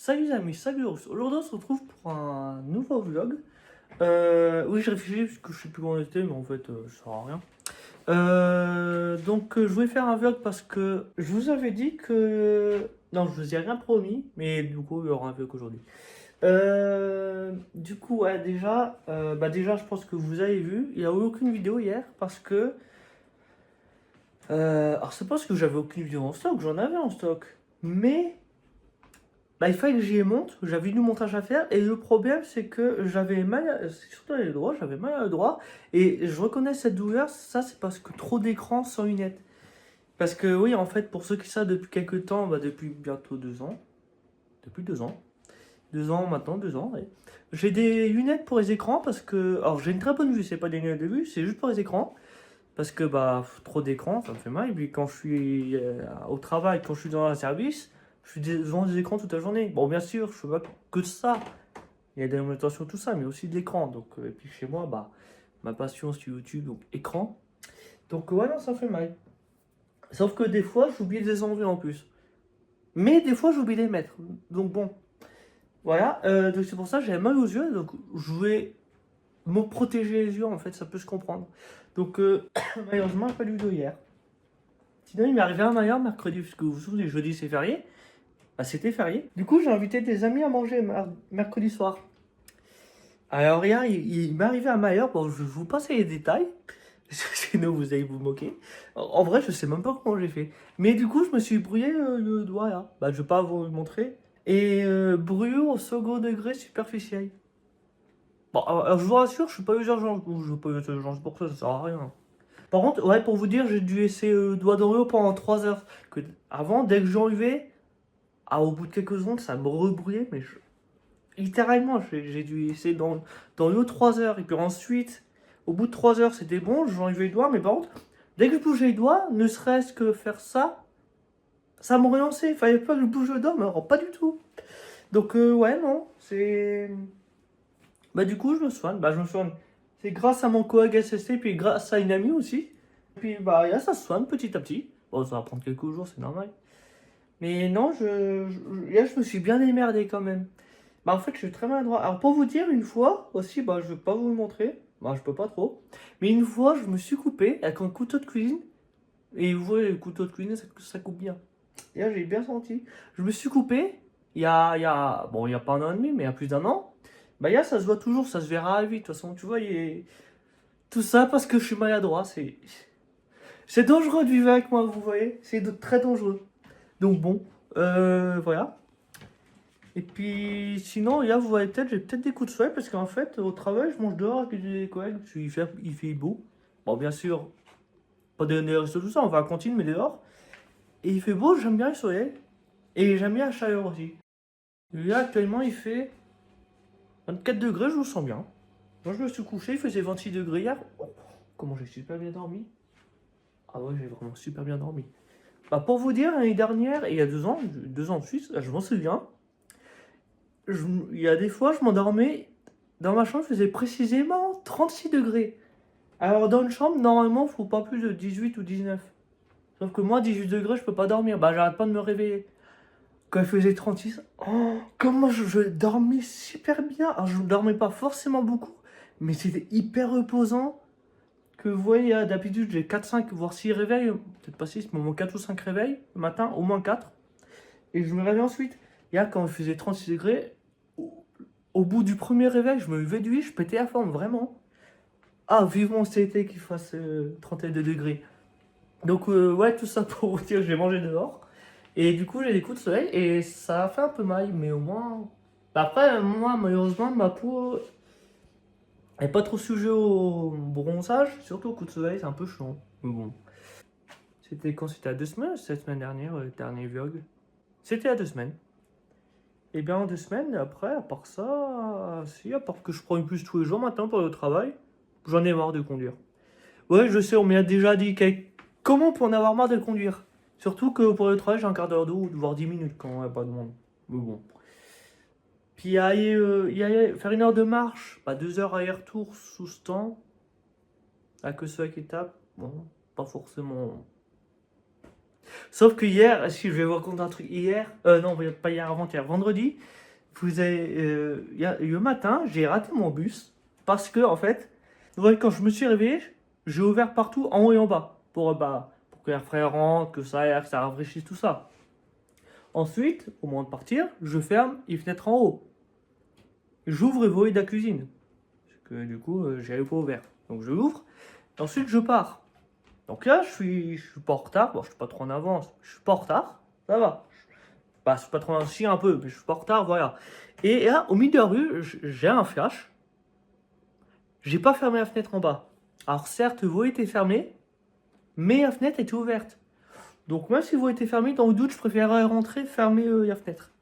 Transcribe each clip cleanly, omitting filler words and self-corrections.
Salut les amis, salut Ours. Aujourd'hui on se retrouve pour un nouveau vlog. Oui, je réfléchis parce que je sais plus où on était, mais en fait ça sert à rien. Je voulais faire un vlog parce que je vous avais dit que... Non, je vous ai rien promis, mais du coup il y aura un vlog aujourd'hui. Ouais, déjà je pense que vous avez vu, il n'y a eu aucune vidéo hier parce que... alors c'est pas parce que j'avais aucune vidéo en stock, j'en avais en stock. Mais... Bah, il fallait que j'y monte, j'avais du montage à faire, et le problème c'est que j'avais mal, surtout à les doigts, j'avais mal à le droit, et je reconnais cette douleur, ça c'est parce que trop d'écran sans lunettes. Parce que oui, en fait, pour ceux qui savent depuis quelques temps, bah, depuis bientôt 2 ans, depuis 2 ans, 2 ans maintenant, 2 ans, ouais. J'ai des lunettes pour les écrans parce que, alors j'ai une très bonne vue, c'est pas des lunettes de vue, c'est juste pour les écrans. Parce que bah trop d'écran, ça me fait mal. Et puis quand je suis au travail, quand je suis dans un service, je suis devant des écrans toute la journée. Bon, bien sûr, je fais pas que de ça. Il y a des manutentions, tout ça, mais aussi de l'écran. Donc, et puis chez moi, bah ma passion c'est YouTube, donc écran. Donc ouais, non, ça fait mal. Sauf que des fois, j'oublie de les enlever en plus. Mais des fois, j'oublie de les mettre. Donc bon, voilà. Donc c'est pour ça que j'avais mal aux yeux. Donc je vais me protéger les yeux, en fait, ça peut se comprendre. Donc malheureusement, j'ai pas de vidéo hier. Sinon, il m'est arrivé un malheur mercredi, puisque vous vous souvenez, jeudi c'est férié. Bah, c'était férié. Du coup, j'ai invité des amis à manger mercredi soir. Alors, hier, il m'est arrivé un malheur. Bon, je vais vous passer les détails. Sinon, vous allez vous moquer. En vrai, je sais même pas comment j'ai fait. Mais du coup, je me suis brûlé le doigt là. Bah, je vais pas vous le montrer. Et brûlure au second degré superficiel. Bon, alors, je vous rassure, je suis pas urgent. Je veux pas urgence pour ça sert à rien. Par contre, ouais, pour vous dire, j'ai dû essayer le doigt dans l'eau pendant 3 heures. Que avant, dès que j'enlevais, au bout de quelques secondes, ça me rebrouillait, mais littéralement, j'ai dû essayer dans l'eau 3 heures. Et puis ensuite, au bout de 3 heures, c'était bon, j'enlevais les doigts, mais par contre, dès que je bougeais les doigts, ne serait-ce que faire ça, ça me relançait. Il fallait pas que je bouge le doigt, mais alors pas du tout. Donc, ouais, non, c'est. Bah, du coup, je me soigne. Bah, je me soigne. C'est grâce à mon collègue SST, puis grâce à une amie aussi. Puis, bah, là, ça se soigne petit à petit. Bon, ça va prendre quelques jours, c'est normal. Mais non, là, je me suis bien démerdé quand même. Bah, en fait, je suis très maladroit. Alors, pour vous dire, une fois aussi, bah, je vais pas vous le montrer. Bah, je peux pas trop. Mais une fois, je me suis coupé avec un couteau de cuisine. Et vous voyez, le couteau de cuisine, ça coupe bien. Et là, j'ai bien senti. Je me suis coupé bon, il y a pas un an et demi, mais il y a plus d'un an. Bah, là, ça se voit toujours, ça se verra vite. De toute façon, tu vois, tout ça parce que je suis maladroit. C'est dangereux de vivre avec moi, vous voyez. C'est très dangereux. Donc, bon, voilà. Et puis sinon, là, vous voyez peut-être, j'ai peut-être des coups de soleil parce qu'en fait, au travail, je mange dehors avec des collègues. Parce qu'il fait beau. Bon, bien sûr, pas des restos, tout ça, on va à la cantine, mais dehors. Et il fait beau, j'aime bien le soleil. Et j'aime bien la chaleur aussi. Et là, actuellement, il fait 24 degrés, je vous sens bien. Moi, je me suis couché, il faisait 26 degrés hier. Oh, comment j'ai super bien dormi. Ah ouais, j'ai vraiment super bien dormi. Bah, pour vous dire, l'année dernière, et il y a 2 ans, 2 ans de Suisse, je m'en souviens. Il y a des fois, je m'endormais dans ma chambre, il faisait précisément 36 degrés. Alors, dans une chambre, normalement, il faut pas plus de 18 ou 19. Sauf que moi, 18 degrés, je peux pas dormir. Bah, j'arrête pas de me réveiller. Quand il faisait 36, oh, comment je dormais super bien. Alors, je ne dormais pas forcément beaucoup, mais c'était hyper reposant. Que vous voyez, d'habitude, j'ai 4, 5, voire 6 réveils. Peut-être pas 6, mais au moins 4 ou 5 réveils le matin, au moins 4. Et je me réveille ensuite. Et là, quand il faisait 36 degrés, au bout du premier réveil, je me levais du lit, je pétais la forme, vraiment. Ah, vivement cet été qu'il fasse 32 degrés. Donc, ouais, tout ça pour vous dire, j'ai mangé dehors. Et du coup, j'ai des coups de soleil et ça a fait un peu mal, mais au moins. Bah, après, moi, malheureusement, ma peau est pas trop sujet au bronzage, surtout au coup de soleil, c'est un peu chiant. Mais bon. C'était quand c'était à 2 semaines, cette semaine dernière, le dernier vlog. C'était à 2 semaines. Et bien, en 2 semaines, après, à part ça, si, à part que je prends une puce tous les jours maintenant pour aller au travail, j'en ai marre de conduire. Ouais, je sais, on m'a déjà dit comment pour en avoir marre de conduire. Surtout que pour le travail, j'ai un quart d'heure d'eau, voire 10 minutes quand il n'y a pas de monde. Mais bon. Puis faire 1 heure de marche, 2 heures aller-retour sous ce temps, à que ce qui étape, bon, pas forcément. Sauf que hier, si je vais vous raconter un truc hier, non, pas hier, avant-hier, vendredi, le matin, j'ai raté mon bus parce que, en fait, ouais, quand je me suis réveillé, j'ai ouvert partout, en haut et en bas, pour que l'air frais rentre, que ça rafraîchisse tout ça. Ensuite, au moment de partir, je ferme les fenêtres en haut. J'ouvre les volets de la cuisine. Parce que du coup, j'avais pas ouvert. Donc je l'ouvre. Et ensuite, je pars. Donc là, je suis pas en retard. Bon, je suis pas trop en avance. Je suis pas en retard. Ça va. Bah, je suis pas trop en avance, si, un peu, mais je suis pas en retard, voilà. Et là, au milieu de la rue, j'ai un flash. J'ai pas fermé la fenêtre en bas. Alors certes, le volet était fermé, mais la fenêtre était ouverte. Donc même si le volet était fermé, dans le doute, je préférerais rentrer, fermer la fenêtre.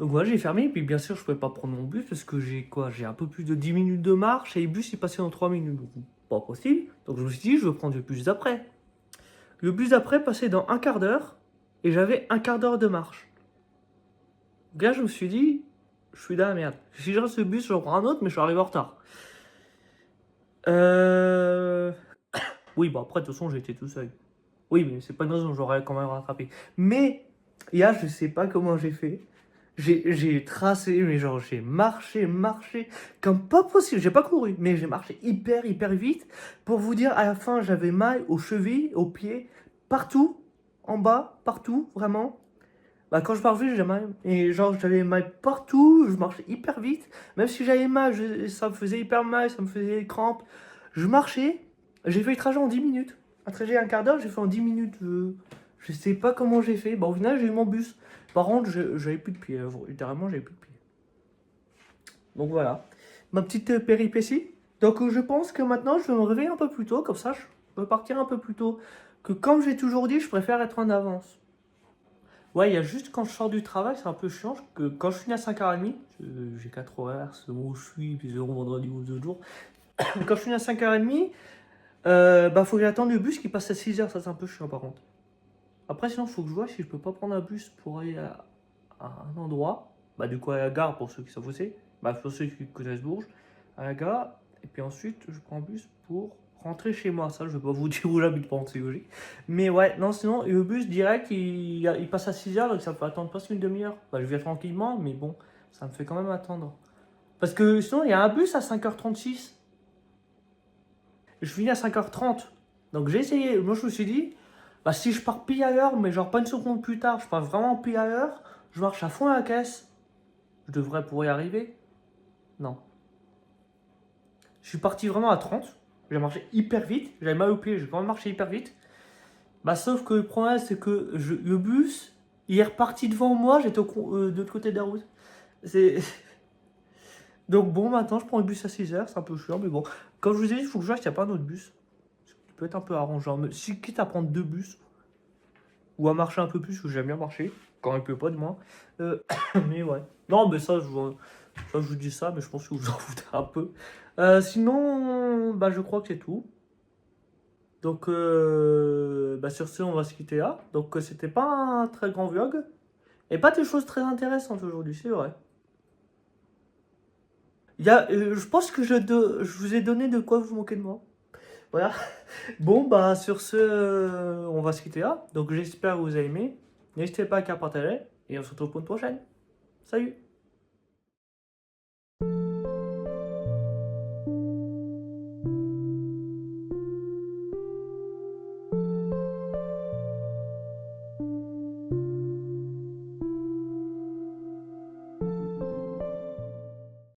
Donc voilà, j'ai fermé, et puis bien sûr, je pouvais pas prendre mon bus parce que j'ai un peu plus de 10 minutes de marche et le bus est passé en 3 minutes. Donc pas possible. Donc je me suis dit, je vais prendre le bus d'après. Le bus d'après passait dans un quart d'heure et j'avais un quart d'heure de marche. Donc là, je me suis dit, je suis dans la merde. Si je reste le bus, je prends un autre, mais je suis arrivé en retard. Oui, bah après, de toute façon, j'étais tout seul. Oui, mais c'est pas une raison, j'aurais quand même rattrapé. Mais, là, je sais pas comment j'ai fait. J'ai tracé, mais genre, j'ai marché, comme pas possible. J'ai pas couru, mais j'ai marché hyper vite. Pour vous dire, à la fin, j'avais mal aux chevilles, aux pieds, partout, en bas, partout, vraiment. Bah, quand je marchais, j'ai mal. Et genre, j'avais mal partout, je marchais hyper vite. Même si j'avais mal, ça me faisait hyper mal, ça me faisait des crampes. Je marchais, j'ai fait le trajet en 10 minutes. Un trajet un quart d'heure, j'ai fait en 10 minutes. Je sais pas comment j'ai fait. Bah, au final, j'ai eu mon bus. Par contre, j'avais plus de pieds. Littéralement, j'avais plus de pieds. Donc voilà. Ma petite péripétie. Donc je pense que maintenant, je vais me réveiller un peu plus tôt. Comme ça, je peux partir un peu plus tôt. Que comme j'ai toujours dit, je préfère être en avance. Ouais, il y a juste quand je sors du travail, c'est un peu chiant. Que quand je finis à 5h30, j'ai 4 horaires, c'est où je suis, puis c'est vendredi ou 2 jours. Quand je finis à 5h30, bah faut que j'attende le bus qui passe à 6h, ça c'est un peu chiant par contre. Après, sinon, il faut que je vois si je peux pas prendre un bus pour aller à un endroit. Bah, du coup, à la gare pour ceux qui savent où c'est. Bah, pour ceux qui connaissent Bourges, à la gare. Et puis ensuite, je prends un bus pour rentrer chez moi. Ça, je vais pas vous dire où j'habite, par contre, c'est logique. Mais ouais, non, sinon, le bus direct, il passe à 6h, donc ça me fait attendre presque une demi-heure. Bah, je vais tranquillement, mais bon, ça me fait quand même attendre. Parce que sinon, il y a un bus à 5h36. Je finis à 5h30. Donc j'ai essayé. Moi, je me suis dit, bah, si je pars pile à l'heure, mais genre pas une seconde plus tard, je pars vraiment pile à l'heure, je marche à fond à la caisse. Je devrais pouvoir y arriver. Non. Je suis parti vraiment à 30. J'ai marché hyper vite. J'avais mal au pied, j'ai quand même marché hyper vite. Bah, sauf que le problème, c'est que le bus, il est reparti devant moi, j'étais de l'autre côté de la route. C'est. Donc bon, maintenant, je prends le bus à 6h, c'est un peu chiant, mais bon. Comme je vous ai dit, il faut que je vois s'il n'y a pas un autre bus. Ça peut être un peu arrangeant. Mais si quitte à prendre deux bus, ou à marcher un peu plus, parce que j'aime bien marcher, quand il peut pas, du moins. Mais ouais. Non, mais ça, je vous dis ça, mais je pense que vous en foutez un peu. Sinon, bah, je crois que c'est tout. Donc, bah, sur ce, on va se quitter là. Donc, c'était pas un très grand vlog. Et pas des choses très intéressantes aujourd'hui, c'est vrai. Je pense que je vous ai donné de quoi vous moquer de moi. Voilà. Bon, bah, sur ce, on va se quitter là. Donc, j'espère que vous avez aimé. N'hésitez pas à partager. Et on se retrouve pour une prochaine. Salut!